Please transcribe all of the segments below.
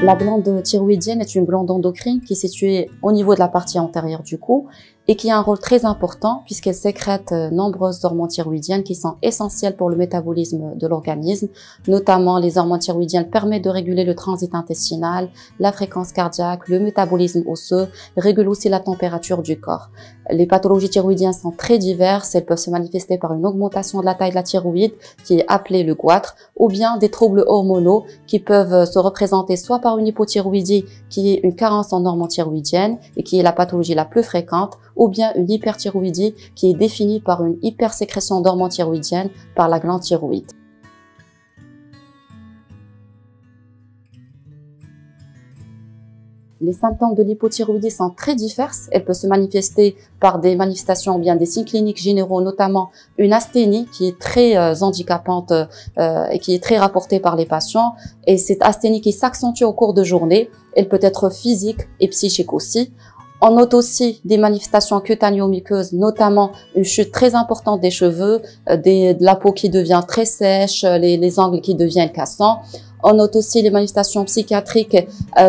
La glande thyroïdienne est une glande endocrine qui est située au niveau de la partie antérieure du cou et qui a un rôle très important puisqu'elle sécrète nombreuses hormones thyroïdiennes qui sont essentielles pour le métabolisme de l'organisme. Notamment, les hormones thyroïdiennes permettent de réguler le transit intestinal, la fréquence cardiaque, le métabolisme osseux, régulent aussi la température du corps. Les pathologies thyroïdiennes sont très diverses. Elles peuvent se manifester par une augmentation de la taille de la thyroïde, qui est appelée le goitre, ou bien des troubles hormonaux qui peuvent se représenter soit par une hypothyroïdie, qui est une carence en hormones thyroïdiennes et qui est la pathologie la plus fréquente, ou bien une hyperthyroïdie qui est définie par une hypersécrétion d'hormones thyroïdiennes par la glande thyroïde. Les symptômes de l'hypothyroïdie sont très divers. Elle peut se manifester par des manifestations ou bien des signes cliniques généraux, notamment une asthénie qui est très handicapante et qui est très rapportée par les patients. Et cette asthénie qui s'accentue au cours de journée, elle peut être physique et psychique aussi. On note aussi des manifestations cutanéo-muqueuses, notamment une chute très importante des cheveux, de la peau qui devient très sèche, les angles qui deviennent cassants. On note aussi les manifestations psychiatriques,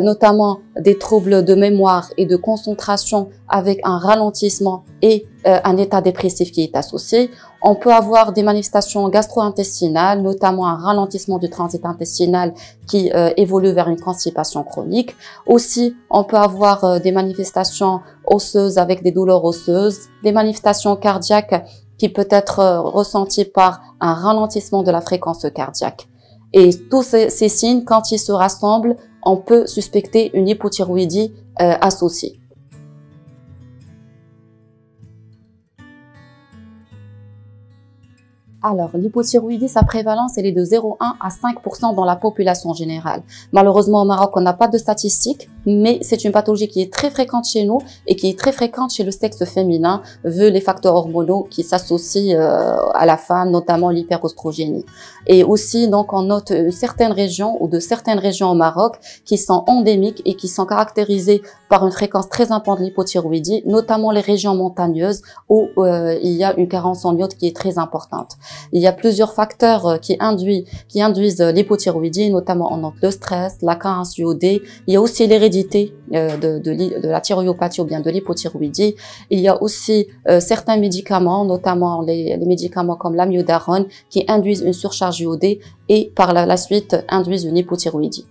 notamment des troubles de mémoire et de concentration avec un ralentissement et un état dépressif qui est associé. On peut avoir des manifestations gastro-intestinales, notamment un ralentissement du transit intestinal qui évolue vers une constipation chronique. Aussi, on peut avoir des manifestations osseuses avec des douleurs osseuses, des manifestations cardiaques qui peut être ressenties par un ralentissement de la fréquence cardiaque. Et tous ces signes, quand ils se rassemblent, on peut suspecter une hypothyroïdie associée. Alors, l'hypothyroïdie, sa prévalence, elle est de 0,1 à 5% dans la population générale. Malheureusement, au Maroc, on n'a pas de statistiques, mais c'est une pathologie qui est très fréquente chez nous et qui est très fréquente chez le sexe féminin, vu les facteurs hormonaux qui s'associent à la femme, notamment l'hyperostrogénie. Et aussi, donc, on note certaines régions ou de certaines régions au Maroc qui sont endémiques et qui sont caractérisées par une fréquence très importante de l'hypothyroïdie, notamment les régions montagneuses où il y a une carence en iode qui est très importante. Il y a plusieurs facteurs qui induisent l'hypothyroïdie, notamment on note le stress, la carence iodée. Il y a aussi l'hérédité de la thyroïopathie ou bien de l'hypothyroïdie. Il y a aussi certains médicaments, notamment les médicaments comme l'amiodarone, qui induisent une surcharge iodée et par la suite induisent une hypothyroïdie.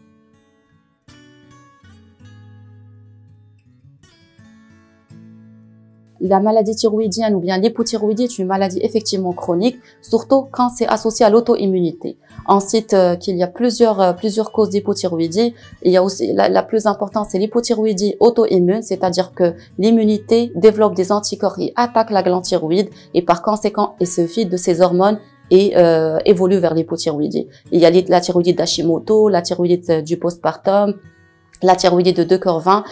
La maladie thyroïdienne ou bien l'hypothyroïdie est une maladie effectivement chronique, surtout quand c'est associé à l'auto-immunité. On cite qu'il y a plusieurs causes d'hypothyroïdie. Il y a aussi la plus importante, c'est l'hypothyroïdie auto-immune, c'est-à-dire que l'immunité développe des anticorps et attaque la glande thyroïde et par conséquent, elle se vide de ses hormones et évolue vers l'hypothyroïdie. Il y a la thyroïdite d'Hashimoto, la thyroïdite du postpartum, la thyroïdite de De-Quervain.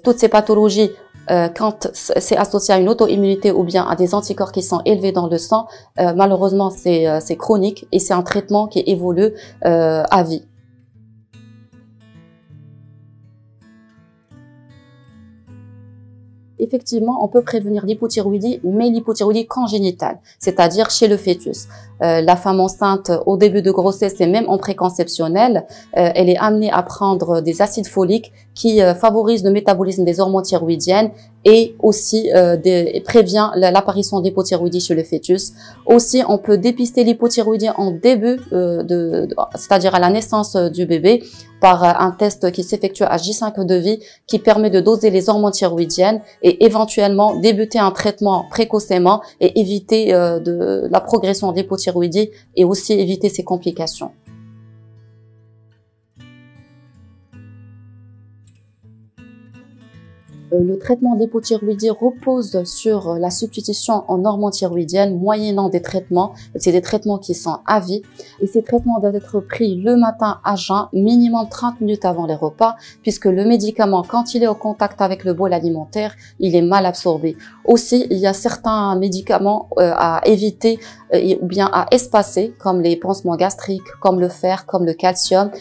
Toutes ces pathologies, quand c'est associé à une auto-immunité ou bien à des anticorps qui sont élevés dans le sang, malheureusement c'est chronique et c'est un traitement qui évolue à vie. Effectivement, on peut prévenir l'hypothyroïdie, mais l'hypothyroïdie congénitale, c'est-à-dire chez le fœtus. La femme enceinte, au début de grossesse et même en préconceptionnelle, elle est amenée à prendre des acides foliques qui favorisent le métabolisme des hormones thyroïdiennes et aussi prévient l'apparition d'hypothyroïdie chez le fœtus. Aussi, on peut dépister l'hypothyroïdie en début, c'est-à-dire à la naissance du bébé, par un test qui s'effectue à J5 de vie qui permet de doser les hormones thyroïdiennes et éventuellement débuter un traitement précocement et éviter la progression de l'hypothyroïdie et aussi éviter ses complications. Le traitement de l'hypothyroïdie repose sur la substitution en hormones thyroïdiennes moyennant des traitements. C'est des traitements qui sont à vie et ces traitements doivent être pris le matin à jeun, minimum 30 minutes avant les repas, puisque le médicament, quand il est au contact avec le bol alimentaire, il est mal absorbé. Aussi, il y a certains médicaments à éviter ou bien à espacer, comme les pansements gastriques, comme le fer, comme le calcium,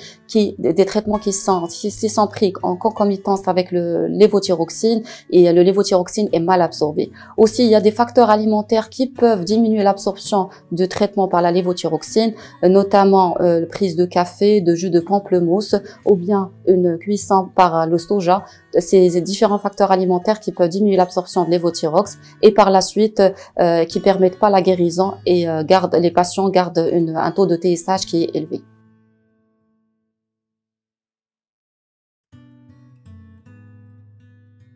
des traitements qui sont pris en concomitance avec le lévothyroxine, et le lévothyroxine est mal absorbé. Aussi, il y a des facteurs alimentaires qui peuvent diminuer l'absorption de traitement par la lévothyroxine, notamment la prise de café, de jus de pamplemousse ou bien une cuisson par le soja. Ces différents facteurs alimentaires qui peuvent diminuer l'absorption de lévothyrox et par la suite qui permettent pas la guérison et les patients gardent un taux de TSH qui est élevé.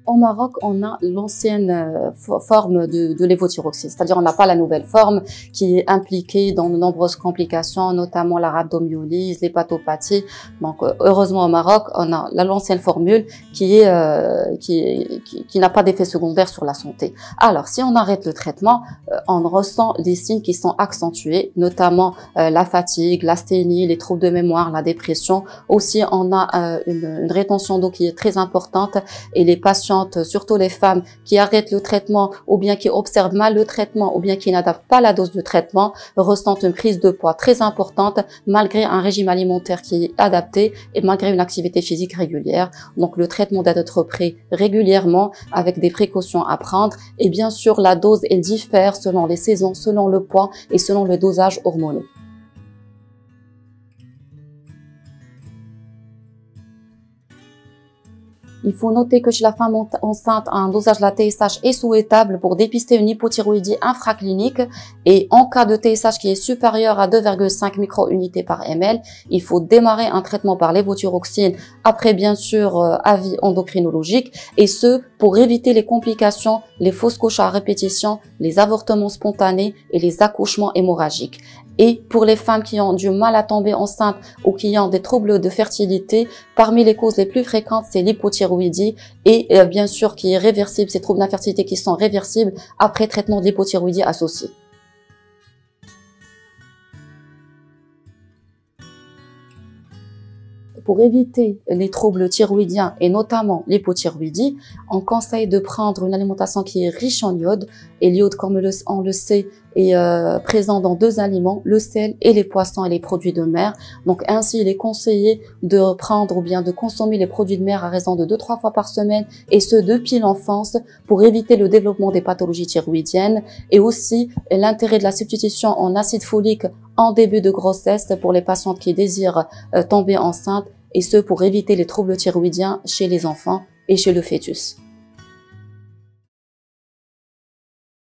Au Maroc, on a l'ancienne forme de lévothyroxine, c'est-à-dire on n'a pas la nouvelle forme qui est impliquée dans de nombreuses complications, notamment la rhabdomyolyse, l'hépatopathie. Donc, heureusement au Maroc, on a l'ancienne formule qui n'a pas d'effet secondaire sur la santé. Alors, si on arrête le traitement, on ressent des signes qui sont accentués, notamment la fatigue, l'asthénie, les troubles de mémoire, la dépression. Aussi, on a une rétention d'eau qui est très importante et les patients, surtout les femmes qui arrêtent le traitement ou bien qui observent mal le traitement ou bien qui n'adaptent pas la dose de traitement, ressentent une prise de poids très importante malgré un régime alimentaire qui est adapté et malgré une activité physique régulière. Donc le traitement doit être pris régulièrement avec des précautions à prendre et bien sûr la dose elle diffère selon les saisons, selon le poids et selon le dosage hormonal. Il faut noter que chez la femme enceinte, un dosage de la TSH est souhaitable pour dépister une hypothyroïdie infraclinique et en cas de TSH qui est supérieur à 2,5 micro-unités par ml, il faut démarrer un traitement par lévothyroxine après bien sûr avis endocrinologique et ce pour éviter les complications, les fausses couches à répétition, les avortements spontanés et les accouchements hémorragiques. Et pour les femmes qui ont du mal à tomber enceinte ou qui ont des troubles de fertilité, parmi les causes les plus fréquentes, c'est l'hypothyroïdie et bien sûr qui est réversible, ces troubles d'infertilité qui sont réversibles après traitement de l'hypothyroïdie associée. Pour éviter les troubles thyroïdiens et notamment l'hypothyroïdie, on conseille de prendre une alimentation qui est riche en iode. Et l'iode, comme on le sait, est présent dans deux aliments, le sel et les poissons et les produits de mer. Donc ainsi, il est conseillé de prendre ou bien de consommer les produits de mer à raison de 2-3 fois par semaine et ce depuis l'enfance pour éviter le développement des pathologies thyroïdiennes et aussi l'intérêt de la substitution en acide folique en début de grossesse pour les patientes qui désirent tomber enceinte et ce pour éviter les troubles thyroïdiens chez les enfants et chez le fœtus.